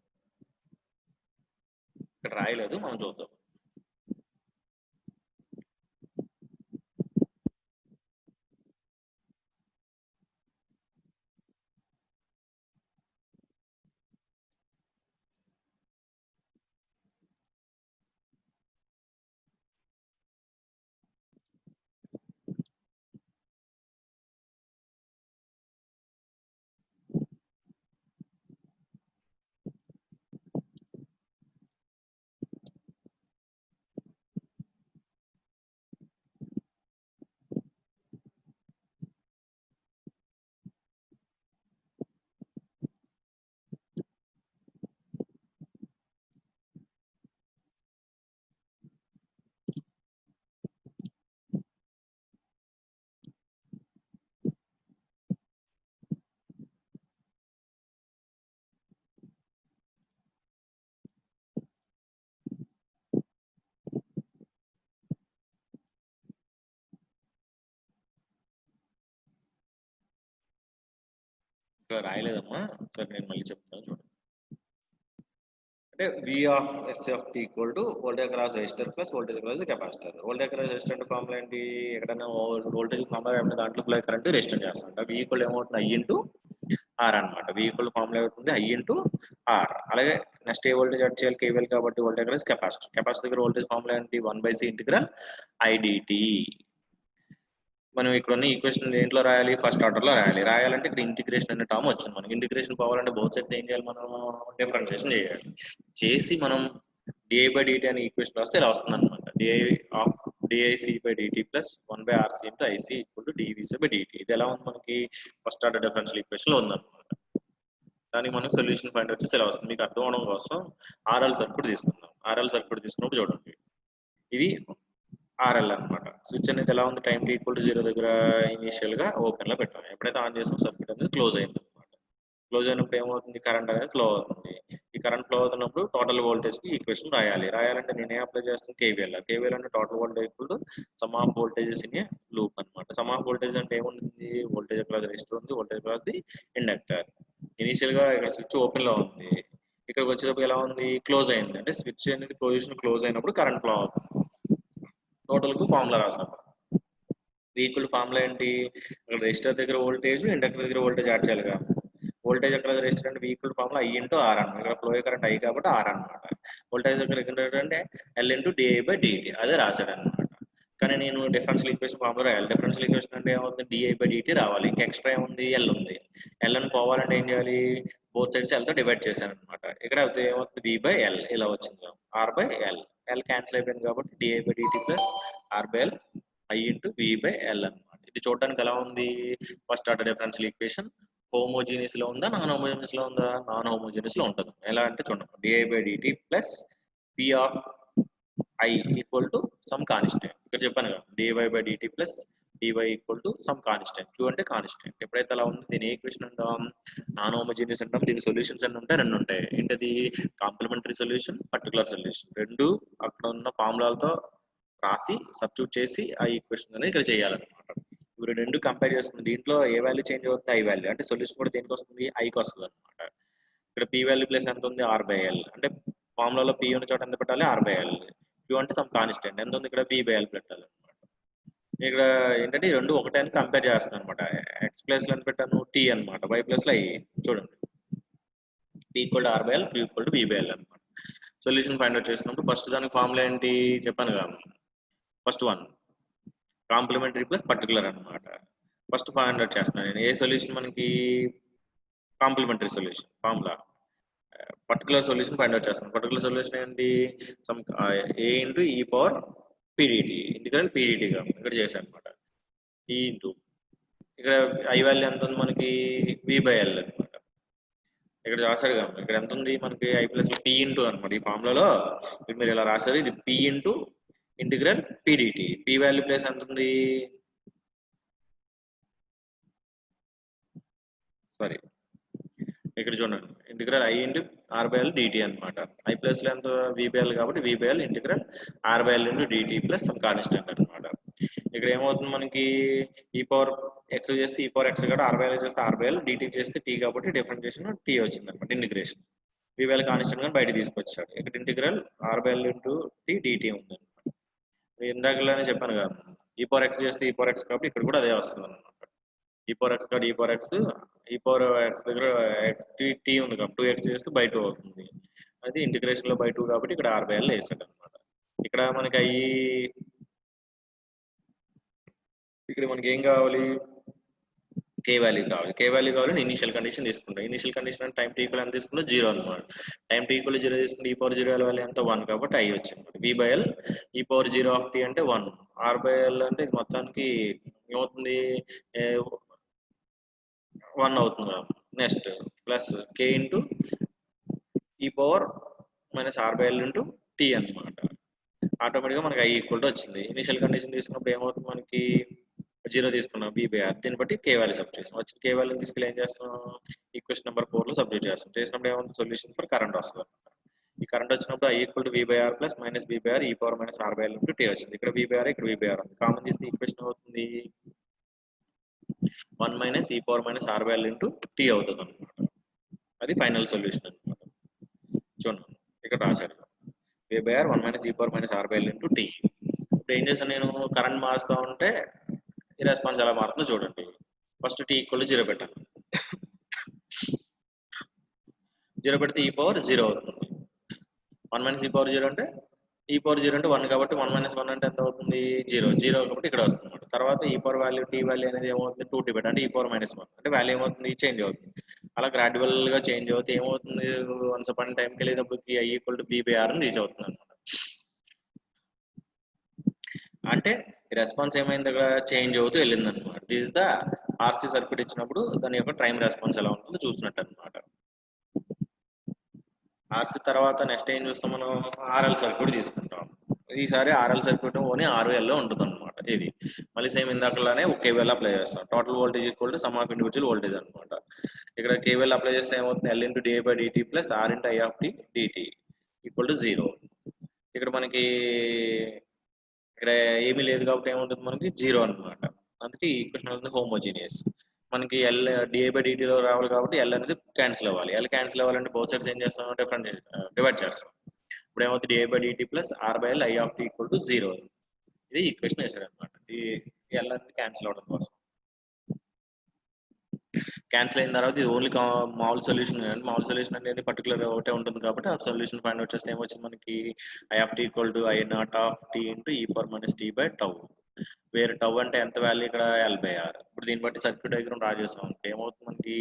ఇక్కడ రాయలేదు, మనం చూద్దాం. ఇక్కడ రాయలేదమ్మా, సరే నేను మళ్ళీ చెప్తాను చూడండి. అంటే V of S of T equal to voltage across resistor plus voltage across the capacitor. Voltage across resistor అంటే ఫార్ములా ఏంటి? ఎక్కడైనా వోల్టేజ్ ఫార్ములా ఏమంటే దాంట్లో ఫ్లో కరెంట్ రెసిస్టర్ చేస్తాం. V ఈక్వల్ ఏమవుతుంది? I ఇంటూ R అనమాట. V ఈక్వల్ ఫార్ములా ఏమవుతుంది? I into R. అలాగే నెక్స్ట్ ఏ వోల్టేజ్ యాడ్ చేయాలి? KVL కాబట్టి వోల్టేజ్ అక్రాస్ కెపాసిటర్. కెపాసిటర్ దగ్గర వోల్టేజ్ ఫార్ములా ఏంటి? 1/C integral IDT. మనం ఇక్కడ ఉన్న ఈక్వేషన్ దేంట్లో రాయాలి? ఫస్ట్ ఆర్డర్ లో రాయాలి. రాయాలంటే ఇక్కడ ఇంటిగ్రేషన్ అనే టర్మ్ వచ్చింది. మనకి ఇంటిగ్రేషన్ పోవాలంటే బోత్ సైడ్స్ ఏం చేయాలి? మనం డిఫరెన్షియేషన్ చేయాలి. చేసి మనం di/dt అనే ఈక్వేషన్ వస్తే ఇలా వస్తుంది అనమాట. dic/dt plus 1/RC into IC equal to dvc/dt. ఇది ఎలా ఉంది మనకి? ఫస్ట్ ఆర్డర్ డిఫరెన్షియల్ ఈక్వేషన్ లో ఉందన్నమాట. దానికి మనం సొల్యూషన్ పాయింట్ వచ్చేసి ఇలా వస్తుంది. మీకు అర్థం అవడం కోసం RL సర్క్యూట్ తీసుకుందాం. RL సర్క్యూట్ తీసుకున్నప్పుడు చూడండి, ఇది RL అనమాట. స్విచ్ అనేది ఎలా ఉంది? టైం t ఈక్వల్ టు 0 దగ్గర ఇనిషియల్ గా ఓపెన్ లో పెట్టాం. ఎప్పుడైతే ఆన్ చేసాం సర్క్యూట్ అనేది క్లోజ్ అయింది అనమాట. క్లోజ్ అయినప్పుడు ఏమవుతుంది? కరెంట్ అనేది ఫ్లో అవుతుంది. ఈ కరెంట్ ఫ్లో అవుతున్నప్పుడు టోటల్ వోల్టేజ్ కి ఈక్వేషన్ రాయాలంటే నేను ఏం అప్లై చేస్తాను? KVL అంటే total voltage equal to some of voltages in a loop అనమాట. సమ్ ఆఫ్ వోల్టేజ్ అంటే ఏముంటుంది? వోల్టేజ్ అక్రాస్ రెసిస్టర్ ఉంది, voltage across the inductor. Initial గా ఇక్కడ స్విచ్ ఓపెన్ లో ఉంది, ఇక్కడికి వచ్చేటప్పుడు ఎలా ఉంది? క్లోజ్ అయింది. అంటే స్విచ్ అనేది పొజిషన్ క్లోజ్ అయినప్పుడు కరెంట్ ఫ్లో అవుతుంది. టోటల్ కు ఫార్ములా రాసాం. ఈక్వల్ ఫార్ములా ఏంటి? అక్కడ రెసిస్టర్ దగ్గర వోల్టేజ్, ఇండక్టర్ దగ్గర వోల్టేజ్ యాడ్ చేయాలిగా. వోల్టేజ్ అక్కడ రెసిస్టర్ అంటే equal formula I into R అన్నమాట. ఇక్కడ ఫ్లో కరెంట్ I కాబట్టి R అనమాట. వోల్టేజ్ దగ్గర ఇండక్టర్ అంటే L ఇంటూ di/dt. అదే రాశాడు అనమాట. కానీ నేను డిఫరెన్షియల్ ఈక్వేషన్ ఫార్ములా రాయాలి. డిఫరెన్షియల్ ఈక్వేషన్ అంటే ఏమవుతుంది? di/dt రావాలి. ఇంకా ఎక్స్ట్రా ఏముంది? L ఉంది. L అని పోవాలంటే ఏం చేయాలి? బోత్ సైడ్స్ L తో డివైడ్ చేశాను అనమాట. ఇక్కడ ఏమవుతుంది? V/L ఇలా వచ్చింది. R/L. L క్యాన్సిల్ అయిపోయింది కాబట్టి di/dt plus R/L I into V/L అనమాట. ఇది చూడడానికి ఎలా ఉంది? First order differential equation homogeneous లో ఉందా, నాన్ హోమోజీనియస్ లో ఉందా? నాన్ హోమోజీనియస్ లో ఉంటుంది. ఎలా అంటే చూడండి, di/dt plus P of I equal to some constant. ఇక్కడ చెప్పాను కదా, dy/dt plus dy equal to some constant. Q అంటే కాన్స్టెంట్. ఎప్పుడైతే అలా ఉంది దీని ఈక్వేషన్ అంటాం నాన్ హోమోజీనియస్ అంటాం. దీని సొల్యూషన్స్ అన్ని ఉంటాయి, రెండు ఉంటాయి. ఏంటది? Complementary solution, particular solution. రెండు అక్కడ ఉన్న ఫార్ములాలతో రాసి సబ్స్టిట్యూట్ చేసి ఆ ఈక్వేషన్ అనేది ఇక్కడ చేయాలన్నమాట. ఇప్పుడు రెండు కంపేర్ చేసుకుని దీంట్లో ఏ వాల్యూ చేంజ్ అవుతుంది? I value. అంటే సొల్యూషన్ కూడా దేనికి వస్తుంది? Iకి వస్తుంది అనమాట. ఇక్కడ P వాల్యూ ప్లస్ ఎంత ఉంది? R/L. అంటే ఫార్ములాలో P ఉన్న చోట ఎంత పెట్టాలి? R/L. Q అంటే సమ్ కాన్స్టెంట్ ఎంత ఉంది? ఇక్కడ V/L పెట్టాలి అనమాట. ఇక్కడ ఏంటంటే ఈ రెండు ఒకటే అని కంపేర్ చేస్తున్నాను అనమాట. X ప్లస్ లో ఎంత పెట్టాను? T అనమాట. Y ప్లస్ లో I. చూడండి, P equal to R/L, Q equal to V/L అనమాట. సొల్యూషన్ ఫైండ్ అవుట్ చేసినప్పుడు ఫస్ట్ దానికి ఫార్ములా ఏంటి చెప్పాను కదా, first one complementary plus particular అనమాట. ఫస్ట్ ఫైండ్ అవుట్ చేస్తున్నాను నేను. ఏ సొల్యూషన్ మనకి? Complementary solution formula. Particular solution find out చేస్తాను. పర్టికులర్ సొల్యూషన్ ఏంటి? Sum A into E power PDT integral PDT గా ఇక్కడ చేశాను అనమాట. E ఇంటూ ఇక్కడ I వాల్యూ ఎంత ఉంది మనకి? V/L అనమాట. ఇక్కడ రాశారు కదా, ఇక్కడ ఎంత ఉంది మనకి? I ప్లస్ P ఇంటూ అనమాట. ఈ ఫార్ములాలో మీరు ఇలా రాశారు, ఇది P into integral PDT. P value plus ఎంత ఉంది? సారీ, ఇక్కడ చూడండి, integral I into R/L dt అనమాట. I ప్లస్ లో ఎంత? V/L కాబట్టి V/L integral R/L into dt plus some constant అనమాట. ఇక్కడ ఏమవుతుంది మనకి? ఈ పవర్ ఎక్స్ చేస్తే ఈ పవర్ ఎక్స్ కాబట్టి R/L చేస్తే R/L, dt చేస్తే T కాబట్టి డిఫరెన్షియేషన్ T వచ్చింది అనమాట, ఇంటిగ్రేషన్. V value కాన్స్టెంట్ గా బయట తీసుకొచ్చాడు. ఇక్కడ integral r/l into t dt ఉంది. ఇందాకలానే చెప్పాను కదా, e పవర్ x చేస్తే e పవర్ x కాబట్టి ఇక్కడ కూడా అదే వస్తుంది అనమాట. e పవర్ x కాబట్టి e power x, e power x దగ్గర t ఉంది కాబట్టి 2x చేస్తే బై 2 అవుతుంది. అది ఇంటిగ్రేషన్ లో బై 2 కాబట్టి ఇక్కడ r/l వేసాడు అనమాట. ఇక్కడ మనకి ఇక్కడ మనకి ఏం కావాలి, k వాల్యూ కావాలి. k వాల్యూ కావాలని ఇనిషియల్ కండిషన్ తీసుకుంటాం. ఇనిషియల్ కండిషన్ అంటే టైం t ఈక్వల్ ఎంత తీసుకుంటే 0 అనమాట. టైం t ఈక్వల్ 0 తీసుకుంటే e పవర్ 0 వాల్యూ ఎంత 1 కాబట్టి i వచ్చింది. v/l e power 0 of t అంటే 1, r/l అంటే ఇది మొత్తానికి ఏమవుతుంది 1 అవుతుంది. Next plus k into e power minus r/l into t అనమాట. ఆటోమేటిక్గా మనకి i ఈక్వల్ టు వచ్చింది. ఇనిషియల్ కండిషన్ తీసుకున్నప్పుడు ఏమవుతుంది, మనకి 0 తీసుకున్నాం v/r, దీన్ని బట్టి k వాల్యూ సబ్స్టిట్యూట్ చేస్తాం. వచ్చిన k వాల్యూని తీసుకెళ్ళి ఏం చేస్తాం, ఈక్వేషన్ నెంబర్ 4 లో సబ్స్టిట్యూట్ చేస్తాం. చేసినప్పుడు ఏమవుతుంది, సొల్యూషన్ ఫర్ కరెంట్ వస్తుంది. ఈ కరెంట్ వచ్చినప్పుడు i equal to v/r plus minus v/r e power minus r/l into t వచ్చింది. ఇక్కడ v/r ఇక్కడ v/r ఉంది, కామన్ తీస్తే ఈక్వేషన్ అవుతుంది 1 minus e power minus r/l into t అవుతుంది అనమాట. అది ఫైనల్ సొల్యూషన్ అనమాట. చూడండి ఇక్కడ రాశాడు v/r 1 minus e power minus r/l into t. ఇప్పుడు ఏం చేస్తాను, నేను కరెంట్ మారుస్తూ ఉంటే ఈ రెస్పాన్స్ ఎలా మారుతుందో చూడండి. ఫస్ట్ t ఈక్వల్ టు 0 పెట్టాను. 0 పెడితే e పవర్ 0 అవుతుంది. 1 మైనస్ e పవర్ 0 అంటే e పవర్ 0 అంటే 1 కాబట్టి 1 మైనస్ 1 అంటే ఎంత అవుతుంది 0 కాబట్టి ఇక్కడ వస్తుంది. తర్వాత e power value t value అనేది ఏమవుతుంది 2t పెట్ట అంటే e పవర్ మైనస్ 1 అంటే వాల్యూ ఏమవుతుంది చేంజ్ అవుతుంది. అలా గ్రాడ్యువల్ గా చేంజ్ అవుతుంది. ఏమవుతుంది, వన్స్ అపాన్ టైంకి వెళ్ళేటప్పటికి i ఈక్వల్ టు v/r అని రీచ్ అవుతుంది అనమాట. అంటే రెస్పాన్స్ ఏమైంది, అక్కడ చేంజ్ అవుతూ వెళ్ళింది అనమాట. దిస్ ద RC సర్క్యూట్ ఇచ్చినప్పుడు దాని యొక్క టైం రెస్పాన్స్ ఎలా ఉంటుందో చూసినట్టు అనమాట. RC తర్వాత నెక్స్ట్ ఏం చూస్తాం, మనం RL సర్క్యూట్ తీసుకుంటాం. ఈసారి RL సర్క్యూట్ ఓన్లీ RL లో ఉంటుంది అనమాట. ఇది మళ్ళీ సేమ్ ఇందాకలానే KVL అప్లై చేస్తాం. Total voltage equal to some of individual voltage అనమాట. ఇక్కడ KVL అప్లై చేస్తే ఏమవుతుంది, L into di by dt plus R into I of t dt equal to 0. ఇక్కడ మనకి ఇక్కడ ఏమీ లేదు కాబట్టి ఏముంటుంది, మనకి 0 అనమాట. అందుకే ఈ ఈక్వేషన్ అనేది హోమోజీనియస్. మనకి L di బై dt లో రావాలి కాబట్టి L అనేది క్యాన్సిల్ అవ్వాలి. L క్యాన్సిల్ అవ్వాలంటే బోత్ సైడ్స్ ఏం చేస్తాం, డిఫరెంట్ డివైడ్ చేస్తాం. ఇప్పుడు ఏమవుతుంది di by dt plus r/l I of t equal to 0. ఇది ఈక్వేషన్ వేసాడు అనమాట. ఈ L అనేది క్యాన్సిల్ అవడం కోసం. క్యాన్సిల్ అయిన తర్వాత ఇది ఓన్లీ మామూలు సొల్యూషన్. మామూలు సొల్యూషన్ అనేది పర్టికులర్ ఒకటే ఉంటుంది కాబట్టి ఆ సొల్యూషన్ ఫైండ్ అవుట్ చేస్తే ఏమొచ్చింది మనకి I of t equal to I not of t into e power minus t by tau. వేరే టౌ అంటే ఎంత వాల్యూ, ఇక్కడ L/R. ఇప్పుడు దీన్ని బట్టి సర్క్యూట్ డయాగ్రామ్ డ్రా చేస్తాం. ఏమవుతుంది, మనకి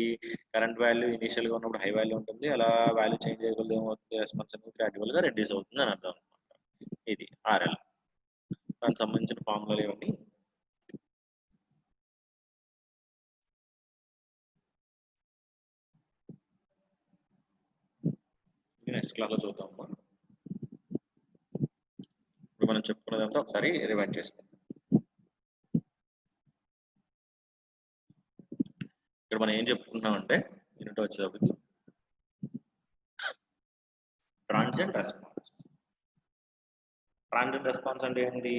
కరెంట్ వాల్యూ ఇనిషియల్ గా ఉన్నప్పుడు హై వాల్యూ ఉంటుంది. అలా వాల్యూ చేంజ్ చేయగలదు ఏమవుతుంది, రెస్పాన్స్ అనేది గ్రాడ్యువల్ గా రెడ్యూస్ అవుతుంది అని అర్థం అనమాట. ఇది RL. దానికి సంబంధించిన ఫార్ములాలు ఇవన్నీ నెక్స్ట్ క్లాస్ లో చూద్దాం. ఇప్పుడు మనం చెప్పుకున్నదంతా ఒకసారి రివైండ్ చేసుకుందాం. ఇక్కడ మనం ఏం చెప్పుకుంటున్నామంటే యూనిట్ వచ్చేటప్పటికి ట్రాన్సియెంట్ రెస్పాన్స్. ట్రాన్సియెంట్ రెస్పాన్స్ అంటే ఏంటి,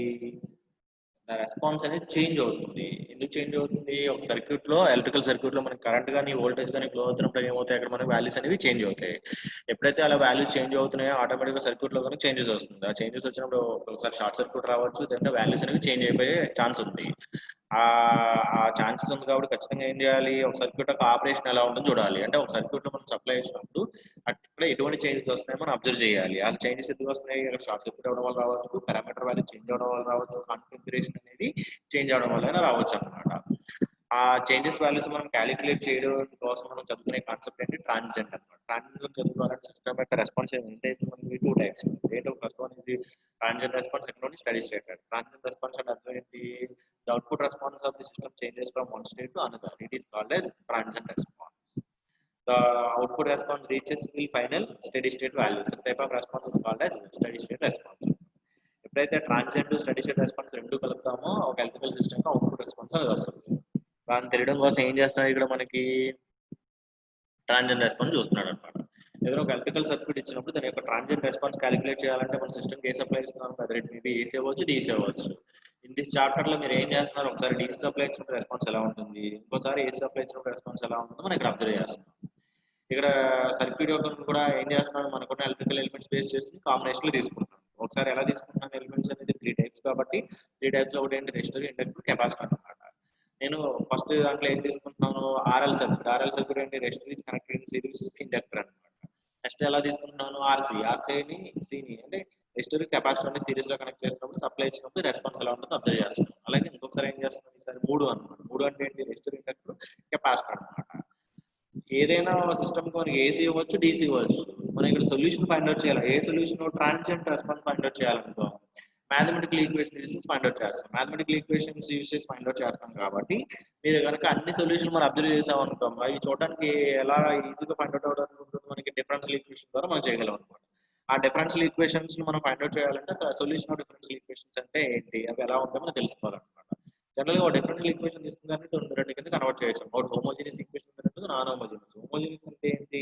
రెస్పాన్స్ అనేది చేంజ్ అవుతుంది. ఎందుకు చేంజ్ అవుతుంది, ఒక సర్క్యూట్ లో ఎలక్ట్రికల్ సర్క్యూట్ లో మనకి కరెంట్ కానీ వోల్టేజ్ కానీ ఫ్లో అవుతున్నప్పుడు ఏమవుతాయి, అక్కడ మనకి వాల్యూస్ అనేవి చేంజ్ అవుతాయి. ఎప్పుడైతే అలా వాల్యూస్ చేంజ్ అవుతున్నాయో ఆటోమేటిక్ గా సర్క్యూట్ లో కానీ చేంజెస్ వస్తుంది. ఆ చేంజెస్ వచ్చినప్పుడు ఒకసారి షార్ట్ సర్క్యూట్ రావచ్చు, లేదంటే వాల్యూస్ అనేవి చేంజ్ అయిపోయే ఛాన్స్ ఉంది. ఆ ఛాన్సెస్ ఉంది కాబట్టి ఖచ్చితంగా ఏం చేయాలి, ఒక సర్క్యూట్ యొక్క ఆపరేషన్ ఎలా ఉంటుందో చూడాలి. అంటే ఒక సర్క్యూట్ లో మనం సప్లై చేసినప్పుడు అక్కడ ఎటువంటి చేంజెస్ వస్తున్నాయో మనం అబ్జర్వ్ చేయాలి. ఆ చేంజెస్ ఎందుకు వస్తున్నాయి, అక్కడ షార్ట్ సర్క్యూట్ అవడం వల్ల రావచ్చు, పారామీటర్ వాల్యూ చేంజ్ అవడం వల్ల రావచ్చు, కాన్ఫిగరేషన్ అనేది చేంజ్ అవడం వల్ల రావచ్చు అనమాట. ఆ చేంజెస్ వాల్యూస్ మనం క్యాలిక్యులేట్ చేయడం కోసం మనం చదువుకునే కాన్సెప్ట్ ఏంటి, ట్రాన్సియెంట్ అనమాట. ట్రాన్సియెంట్ చదువుకోవాలంటే సిస్టమ్ యొక్క రెస్పాన్స్ ఏంటంటే మనకి 2 టైప్స్. ఏంటో ఫస్ట్ వన్ ఇది transient response, second one steady state. Transient response అంటే అర్థం ఏంటి, the output response of the system changes from one state to another. It is called as transient response. The output response reaches the final steady state value. This type of response is called as steady state response. ఎప్పుడైతే ట్రాన్సియెంట్ స్టడీ స్టేట్ రెస్పాన్స్ రెండు కలుపుతామో ఒక ఎలక్ట్రికల్ సిస్టమ్ కి అవుట్పుట్ రెస్పాన్స్ అనేది వస్తుంది. దాన్ని తెలియడం కోసం ఏం చేస్తున్నాడు, ఇక్కడ మనకి ట్రాన్సియెంట్ రెస్పాన్స్ చూస్తున్నాడు అనమాట. ఏదైనా ఒక ఎలక్ట్రికల్ సర్క్యూట్ ఇచ్చినప్పుడు దాని యొక్క ట్రాన్సియెంట్ రెస్పాన్స్ క్యాలిక్యులేట్ చేయాలంటే మన సిస్టమ్ ఏ సప్లై ఇస్తున్నాం, అదే మేబీ ఏసీ అవ్వచ్చు, డీసీ అవ్వచ్చు. ఇన్ దిస్ చాప్టర్ లో మీరు ఏం చేస్తున్నారు, ఒకసారి డీసీ సప్లై ఇచ్చినప్పుడు రెస్పాన్స్ ఎలా ఉంటుంది, ఇంకోసారి ఏసీ సప్లై ఇచ్చినప్పుడు రెస్పాన్స్ ఎలా ఉంటుందో మనం ఇక్కడ అబ్జర్వ్ చేస్తున్నాం. ఇక్కడ సర్క్యూట్ యొక్క కూడా ఏం చేస్తున్నాను, మనకున్న ఎలక్ట్రికల్ ఎలిమెంట్స్ బేస్ చేసి కాంబినేషన్లో తీసుకుంటున్నాను. ఒకసారి ఎలా తీసుకుంటున్నాను ఎలిమెంట్స్ అనేది 3 టైప్స్ కాబట్టి 3 టైప్స్లో ఒకటి ఏంటి రెసిస్టర్, ఇండక్టర్, కెపాసిటర్ అనమాట. నేను ఫస్ట్ దాంట్లో ఏం తీసుకుంటున్నాను, ఆర్ఎల్ సర్క్యూట్ ఏంటి resistor is connected in series inductor అనమాట. నెక్స్ట్ ఎలా తీసుకుంటున్నాను ఆర్సీని సిని అంటే రెసిస్టర్ కెపాసిటర్ ని సిరీస్ లో కనెక్ట్ చేసినప్పుడు సప్లై ఇచ్చినప్పుడు రెస్పాన్స్ ఎలా ఉంటుందో అబ్జర్వ్ చేస్తాం. అలాగే ఇంకొకసారి ఏం చేస్తాం ఈసారి 3 అనమాట. 3 అంటే ఏంటి రెసిస్టర్, ఇండక్టర్, కెపాసిటర్ అనమాట. ఏదైనా సిస్టమ్ మనకి ఏసీ ఇవ్వచ్చు, డీసీ ఇవ్వచ్చు. మనం ఇక్కడ సొల్యూషన్ ఫైండ్ అవుట్ చేయాలి. ఏ solution transient response find out చేయాలనుకో mathematical equation uses find out చేస్తాం. Mathematical equations uses find out చేస్తాం కాబట్టి మీరు కనుక అన్ని సొల్యూషన్ మనం అబ్జర్వ్ చేసాం అనుకో అవి చూడడానికి ఎలా ఈజీగా ఫైండ్ అవుట్ అవడానికి ఉంటుంది, మనకి డిఫరెన్షియల్ ఈక్వేషన్ ద్వారా మనం చేయగలం అనమాట. ఆ డిఫరెన్షియల్ ఈక్వేషన్స్ మనం ఫైండ్ అవుట్ చేయాలంటే సొల్యూషన్ ఆఫ్ డిఫరెన్షియల్ ఈక్వేషన్స్ అంటే ఏంటి, అవి ఎలా ఉంటాయో మనం తెలుసుకోవాలన్నమాట. జనరల్గా ఒక డిఫరెన్షియల్ ఈక్వేషన్ తీసుకుంటే రెండు కింద కన్వర్ట్ చేయొచ్చు. ఒకటి హోమోజీనియస్ ఈక్వేషన్, రెండు నాన్ హోమోజీనియస్. హోమోజీనియస్ అంటే ఏంటి,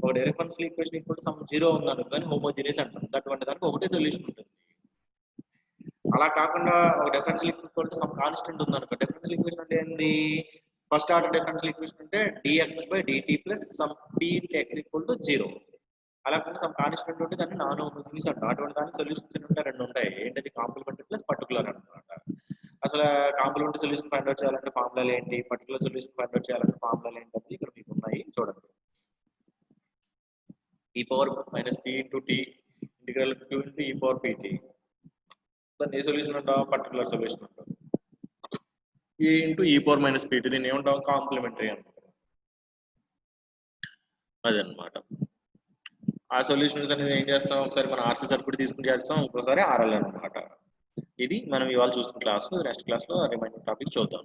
ఒక differential equation equal some zero ఉందనుకో కానీ హోమోజీనియస్ అంటాం. అటువంటి దానికి ఒకటే సొల్యూషన్ ఉంటుంది. అలా కాకుండా ఒక differential equal to some constant ఉందనుకో, డిఫరెన్షియల్ ఈక్వేషన్ అంటే ఏంది, ఫస్ట్ ఆర్డర్ డిఫరెన్షియల్ ఈక్వేషన్ అంటే dx/dt plus some p into x equal to 0. అలా కాకుండా సమ్ కాన్స్టెంట్ ఉంటే దాన్ని నాన్ హోమోజీనియస్ అంటాం. అటువంటి దానికి సొల్యూషన్స్ ఉంటాయి, రెండు ఉంటాయి. ఏంటది కాంప్లిమెంటరీ ప్లస్ పర్టికులర్ అనమాట. అసలు కాంప్లిమెంటరీ సొల్యూషన్ ఫైండ్ అవుట్ చేయాలంటే ఫార్ములాలు ఏంటి, పర్టికులర్ సొల్యూషన్ ఫైండ్ అవుట్ చేయాలంటే ఫార్ములాలు ఏంటి అనేది ఇక్కడ మీకు ఉన్నాయి చూడండి. e power minus p into t integral q into e power pt. దాన్ని ఏ సొల్యూషన్ అంటాం, పర్టికులర్ సొల్యూషన్ అంటాం. a into e power minus pt దీన్ని ఏమంటాం, కాంప్లిమెంటరీ అంటాం. అదనమాట. ఆ సొల్యూషన్స్ అనేది ఏం చేస్తాం, ఒకసారి మనం ఆర్సీ సర్క్యూట్ తీసుకుని చేస్తాం, ఇంకోసారి ఆర్ఎల్ అనమాట. ఇది మనం ఇవాళ చూసిన క్లాస్. నెక్స్ట్ క్లాస్ లో రిమైనింగ్ టాపిక్స్ చూద్దాం.